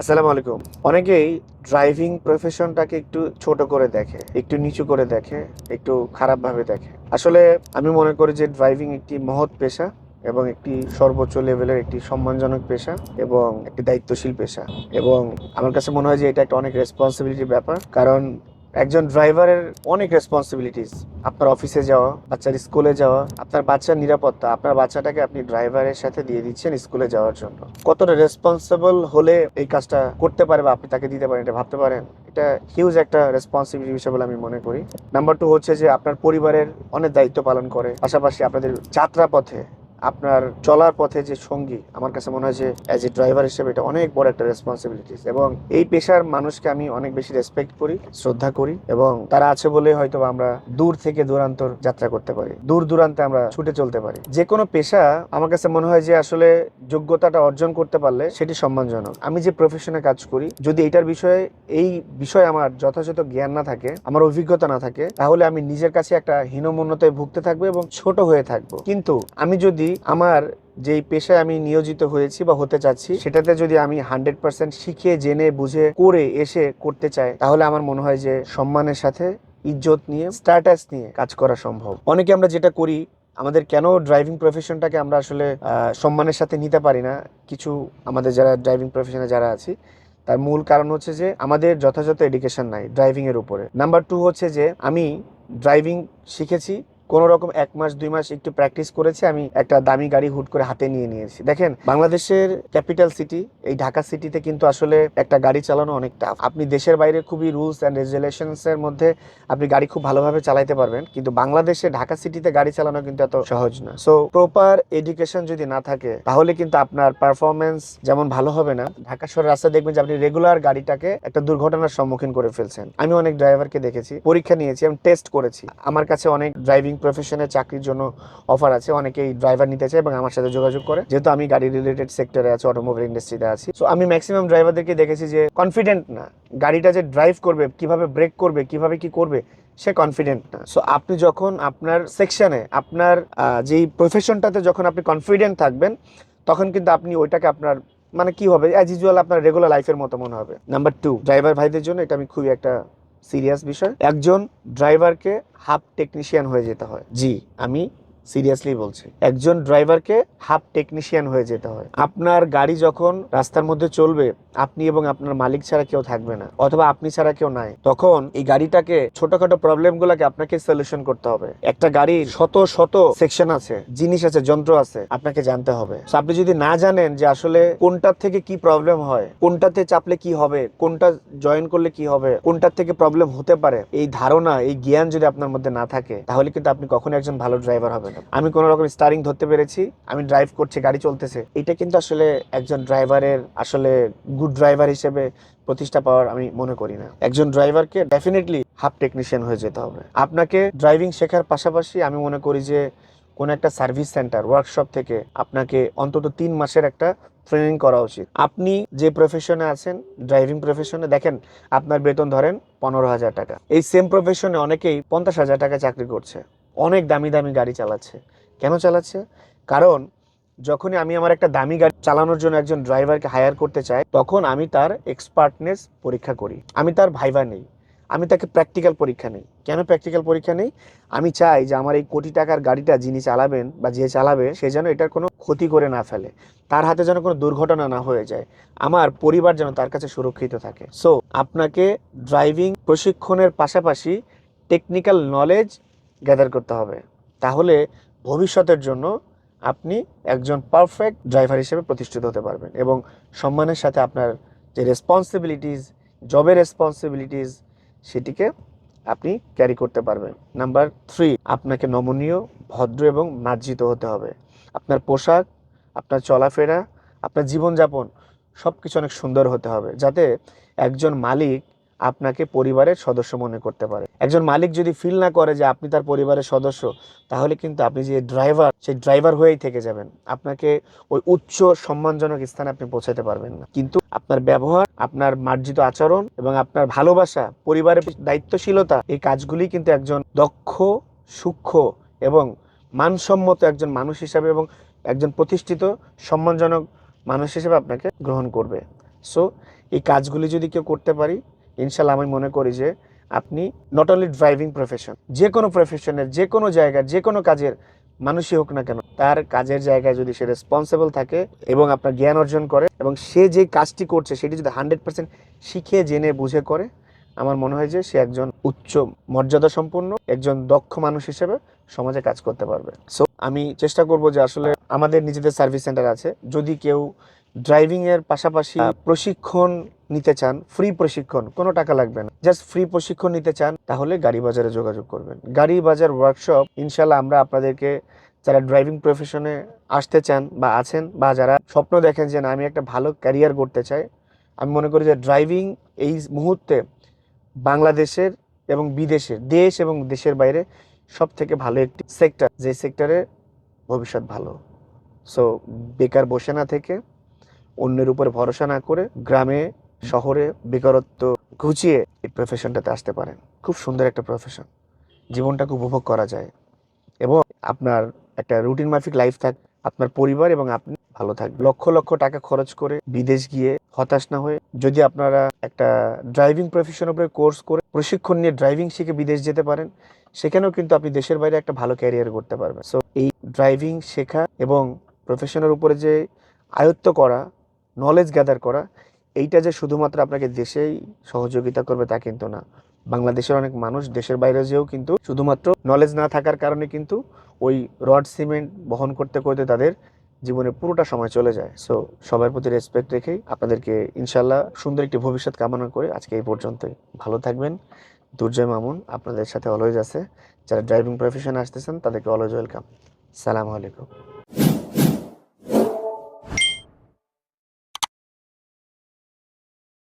আসসালামু আলাইকুম। অনেকেই ড্রাইভিং প্রফেশনটাকে একটু ছোট করে দেখে, একটু নিচু করে দেখে, একটু খারাপভাবে দেখে। আসলে আমি মনে করি যে ড্রাইভিং একটি মহৎ পেশা এবং একটি সর্বোচ্চ লেভেলের একটি সম্মানজনক পেশা এবং একটি দায়িত্বশীল পেশা। এবং আমার কাছে মনে হয় যে এটা একটা অনেক রেসপন্সিবিলিটির ব্যাপার। কারণ একজন ড্রাইভারের অনেক রেসপন্সিবিলিটিস। আপনার অফিসে যাওয়া, বাচ্চার স্কুলে যাওয়া, আপনার বাচ্চার নিরাপত্তা, আপনার বাচ্চাটাকে আপনি ড্রাইভারের সাথে দিয়ে দিচ্ছেন স্কুলে যাওয়ার জন্য। কতটা রেসপন্সিবল হলে এই কাজটা করতে পারে বা আপনি তাকে দিতে পারেন, এটা ভাবতে পারেন। এটা হিউজ একটা রেসপন্সিবিলিটি হিসেবে বলে আমি মনে করি। নাম্বার টু হচ্ছে যে আপনার পরিবারের অনেক দায়িত্ব পালন করে, পাশাপাশি আপনাদের যাত্রা পথে, আপনার চলার পথে যে সঙ্গী, আমার কাছে মনে হয় যে অ্যাজ এ ড্রাইভার হিসেবে এটা অনেক বড় একটা রেসপন্সিবিলিটিস। এবং এই পেশার মানুষকে আমি অনেক বেশি রেসপেক্ট করি, শ্রদ্ধা করি, এবং তারা আছে বলে হয়তো আমরা দূর থেকে দূরান্তর যাত্রা করতে পারি, দূর দূরান্তে আমরা ছুটে চলতে পারি। যে কোনো পেশা আমার কাছে মনে হয় যে আসলে যোগ্যতাটা অর্জন করতে পারলে সেটি সম্মানজনক। আমি যে প্রফেশনে কাজ করি, যদি এই বিষয়ে আমার যথাযথ জ্ঞান না থাকে, আমার অভিজ্ঞতা না থাকে, তাহলে আমি নিজের কাছে একটা হীনমন্যতায় ভুগতে থাকবো এবং ছোট হয়ে থাকবো। কিন্তু আমি যদি আমার যেই পেশায় আমি নিয়োজিত হয়েছি বা হতে চাচ্ছি, সেটাতে যদি আমি 100% শিখে জেনে বুঝে করে এসে করতে চাই, তাহলে আমার মনে হয় যে সম্মানের সাথে, ইজ্জত নিয়ে, স্ট্যাটাস নিয়ে কাজ করা সম্ভব। অনেকে আমরা যেটা করি, আমাদের কেন ড্রাইভিং প্রফেশনটাকে আমরা আসলে সম্মানের সাথে নিতে পারি না, কিছু আমাদের যারা ড্রাইভিং প্রফেশনে যারা আছি, তার মূল কারণ হচ্ছে যে আমাদের যথাযথ এডুকেশন নাই ড্রাইভিং এর উপরে। নাম্বার টু হচ্ছে যে আমি ড্রাইভিং শিখেছি, কোনো রকম 1 মাস 2 মাস একটু প্র্যাকটিস করেছি, আমি একটা দামি গাড়ি হুট করে হাতে নিয়েছি। দেখেন, বাংলাদেশের ক্যাপিটাল সিটি এই ঢাকা সিটিতে কিন্তু আসলে একটা গাড়ি চালানো অনেক টাফ। আপনি দেশের বাইরে খুবই রুলস অ্যান্ড রেগুলেশনস এর মধ্যে আপনি গাড়ি খুব ভালোভাবে চালাতে পারবেন, কিন্তু বাংলাদেশে ঢাকা সিটিতে গাড়ি চালানো কিন্তু এত সহজ না। সো প্রপার এডুকেশন যদি না থাকে, তাহলে কিন্তু আপনার পারফরমেন্স যেমন ভালো হবে না, ঢাকা শহরের রাস্তায় দেখবেন যে আপনি রেগুলার গাড়িটাকে একটা দুর্ঘটনার সম্মুখীন করে ফেলছেন। আমি অনেক ড্রাইভারকে দেখেছি, পরীক্ষা নিয়েছি, আমি টেস্ট করেছি। আমার কাছে অনেক ড্রাইভিং প্রফেশনে চাকরির জন্য অফার আছে, অনেকেই ড্রাইভার নিতে চায় এবং আমার সাথে যোগাযোগ করে, যেহেতু আমি গাড়ি রিলেটেড সেক্টরে আছি, অটোমোবাইল ইন্ডাস্ট্রিতে আছি। সো আমি ম্যাক্সিমাম ড্রাইভারদেরকে দেখেছি যে কনফিডেন্ট না, গাড়িটা যে ড্রাইভ করবে, কিভাবে ব্রেক করবে, কিভাবে কি করবে, সে কনফিডেন্ট না। সো আপনি যখন আপনার সেকশনে, আপনার যেই প্রফেশনটাতে যখন আপনি কনফিডেন্ট থাকবেন, তখন কিন্তু আপনি ওইটাকে আপনার মানে কি হবে, অ্যাজ ইউজুয়াল আপনার রেগুলার লাইফের মতো মনে হবে। নাম্বার টু, ড্রাইভার ভাইদের জন্য এটা আমি খুবই একটা সিরিয়াস বিষয়। একজন ড্রাইভারকে হাফ টেকনিশিয়ান হয়ে যেতে হয়। জি, আমি সিরিয়াসলি বলছি, একজন ড্রাইভারকে হাফ টেকনিশিয়ান হয়ে যেতে হয়। আপনার গাড়ি যখন রাস্তার মধ্যে চলবে, আপনি এবং আপনার মালিক ছাড়া কেউ থাকবে না, অথবা আপনি ছাড়া কেউ নাই, তখন এই গাড়িটাকে ছোটখাটো প্রবলেম গুলাকে আপনাকে সলিউশন করতে হবে। একটা গাড়ির শত শত সেকশন আছে, জিনিস আছে, যন্ত্র আছে, আপনাকে জানতে হবে। আপনি যদি না জানেন যে আসলে কোনটার থেকে কি প্রবলেম হয়, কোনটাতে চাপলে কি হবে, কোনটা জয়েন করলে কি হবে, কোনটার থেকে প্রবলেম হতে পারে, এই ধারণা, এই জ্ঞান যদি আপনার মধ্যে না থাকে, তাহলে কিন্তু আপনি কখনো একজন ভালো ড্রাইভার হবেন না। আমি কোনো রকম স্টারিং ধরতে পেরেছি, আমি ড্রাইভ করছি, গাড়ি চলতেছে, এটা কিন্তু আসলে একজন ড্রাইভারের আসলে গুড ড্রাইভার হিসেবে প্রতিষ্ঠা পাওয়ার আমি মনে করি না। একজন ড্রাইভারকে ডেফিনেটলি হাফ টেকনিশিয়ান হয়ে যেতে হবে। আপনাকে ড্রাইভিং শেখার পাশাপাশি আমি মনে করি যে কোন একটা সার্ভিস সেন্টার, ওয়ার্কশপ থেকে আপনাকে অন্তত 3 মাসের একটা ট্রেনিং করা উচিত। আপনি যে প্রফেশনে আছেন, ড্রাইভিং প্রফেশনে, দেখেন আপনার বেতন ধরেন 15,000 টাকা, এই সেম প্রফেশনে অনেকেই 50,000 টাকা চাকরি করছে, অনেক দামি দামি গাড়ি চালাচ্ছে। কেন চালাচ্ছে? কারণ যখনই আমি আমার একটা দামি গাড়ি চালানোর জন্য একজন ড্রাইভারকে হায়ার করতে চাই, তখন আমি তার এক্সপার্টনেস পরীক্ষা করি, আমি তার ভাইভা নেই, আমি তাকে প্র্যাকটিক্যাল পরীক্ষা নেই। কেন প্র্যাকটিক্যাল পরীক্ষা নেই? আমি চাই যে আমার এই কোটি টাকার গাড়িটা যিনি চালাবেন বা যে চালাবে, সে যেন এটার কোনো ক্ষতি করে না ফেলে, তার হাতে যেন কোনো দুর্ঘটনা না হয়ে যায়, আমার পরিবার যেন তার কাছে সুরক্ষিত থাকে। সো আপনাকে ড্রাইভিং প্রশিক্ষণের পাশাপাশি টেকনিক্যাল নলেজ গ্যাদার করতে হবে, তাহলে ভবিষ্যতের জন্য আপনি একজন পারফেক্ট ড্রাইভার হিসেবে প্রতিষ্ঠিত হতে পারবেন এবং সম্মানের সাথে আপনার যে রেসপন্সিবিলিটিস, জবের রেসপন্সিবিলিটিস, সেটিকে আপনি ক্যারি করতে পারবেন। নাম্বার থ্রি, আপনাকে নমনীয়, ভদ্র এবং মার্জিত হতে হবে। আপনার পোশাক, আপনার চলাফেরা, আপনার জীবনযাপন সব কিছু অনেক সুন্দর হতে হবে, যাতে একজন মালিক আপনাকে পরিবারের সদস্য মনে করতে পারে। একজন মালিক যদি ফিল না করে যে আপনি তার পরিবারের সদস্য, তাহলে কিন্তু আপনি যে ড্রাইভার, সেই ড্রাইভার হয়েই থেকে যাবেন, আপনাকে ওই উচ্চ সম্মানজনক স্থানে আপনি পৌঁছাতে পারবেন না। কিন্তু আপনার ব্যবহার, আপনার মার্জিত আচরণ এবং আপনার ভালোবাসা, পরিবারের দায়িত্বশীলতা, এই কাজগুলি কিন্তু একজন দক্ষ, সূক্ষ্ম এবং মানসম্মত একজন মানুষ হিসাবে এবং একজন প্রতিষ্ঠিত সম্মানজনক মানুষ হিসেবে আপনাকে গ্রহণ করবে। সো এই কাজগুলি যদি কেউ করতে পারি, ইনশাল্লাহ আমি মনে করি যে আপনি নট অনলি ড্রাইভিং প্রফেশন, যে কোনো প্রফেশনের, যে কোনো জায়গার, যে কোনো কাজের মানুষই হোক না কেন, তার কাজের জায়গায় যদি সে রেসপন্সিবল থাকে এবং আপনার জ্ঞান অর্জন করে এবং সে যে কাজটি করছে সেটি যদি 100% শিখে জেনে বুঝে করে, আমার মনে হয় যে সে একজন উচ্চ মর্যাদা সম্পন্ন একজন দক্ষ মানুষ হিসেবে সমাজে কাজ করতে পারবে। সো আমি চেষ্টা করব যে আসলে আমাদের নিজেদের সার্ভিস সেন্টার আছে, যদি কেউ ড্রাইভিং এর পাশাপাশি প্রশিক্ষণ নিতে চান, ফ্রি প্রশিক্ষণ, কোনো টাকা লাগবে না, জাস্ট ফ্রি প্রশিক্ষণ নিতে চান, তাহলে গাড়ি বাজারে যোগাযোগ করবেন। গাড়ি বাজার ওয়ার্কশপ, ইনশাল্লাহ আমরা আপনাদেরকে যারা ড্রাইভিং প্রফেশনে আসতে চান বা আছেন বা যারা স্বপ্ন দেখেন যে না আমি একটা ভালো ক্যারিয়ার করতে চাই, আমি মনে করি যে ড্রাইভিং এই মুহূর্তে বাংলাদেশের এবং বিদেশের, দেশ এবং দেশের বাইরে সব থেকে ভালো একটি সেক্টর, যে সেক্টরে ভবিষ্যৎ ভালো। সো বেকার বসে না থেকে, অন্যের উপরে ভরসা না করে, গ্রামে শহরে বেকারত্ব ঘুচিয়ে এই প্রফেশনটাতে আসতে পারেন। খুব সুন্দর একটা প্রফেশন, জীবনটাকে উপভোগ করা যায় এবং আপনার একটা রুটিন মাফিক লাইফ থাকে, আপনার পরিবার এবং আপনি ভালো থাকবেন। লক্ষ লক্ষ টাকা খরচ করে বিদেশ গিয়ে হতাশ না হয়ে যদি আপনারা একটা ড্রাইভিং প্রফেশনের উপরে কোর্স করে প্রশিক্ষণ নিয়ে ড্রাইভিং শিখে বিদেশ যেতে পারেন, সেখানেও কিন্তু আপনি দেশের বাইরে একটা ভালো ক্যারিয়ার করতে পারবেন। সো এই ড্রাইভিং শেখা এবং প্রফেশনের উপরে যে আয়ত্ত করা, নলেজ গ্যাদার করা, এইটা যে শুধুমাত্র আপনাকে দেশেই সহযোগিতা করবে তা কিন্তু না। বাংলাদেশের অনেক মানুষ দেশের বাইরে যেও কিন্তু শুধুমাত্র নলেজ না থাকার কারণে কিন্তু ওই রড সিমেন্ট বহন করতে করতে তাদের জীবনে পুরোটা সময় চলে যায়। সো সবার প্রতি রেসপেক্ট রেখেই আপনাদেরকে ইনশাল্লাহ সুন্দর একটি ভবিষ্যৎ কামনা করে আজকে এই পর্যন্তই। ভালো থাকবেন। দুর্জয় মামুন আপনাদের সাথে অলওয়েজ আছে। যারা ড্রাইভিং প্রফেশনে আসতেছেন তাদেরকে অলওয়েজ ওয়েলকাম। সালামু আলাইকুম।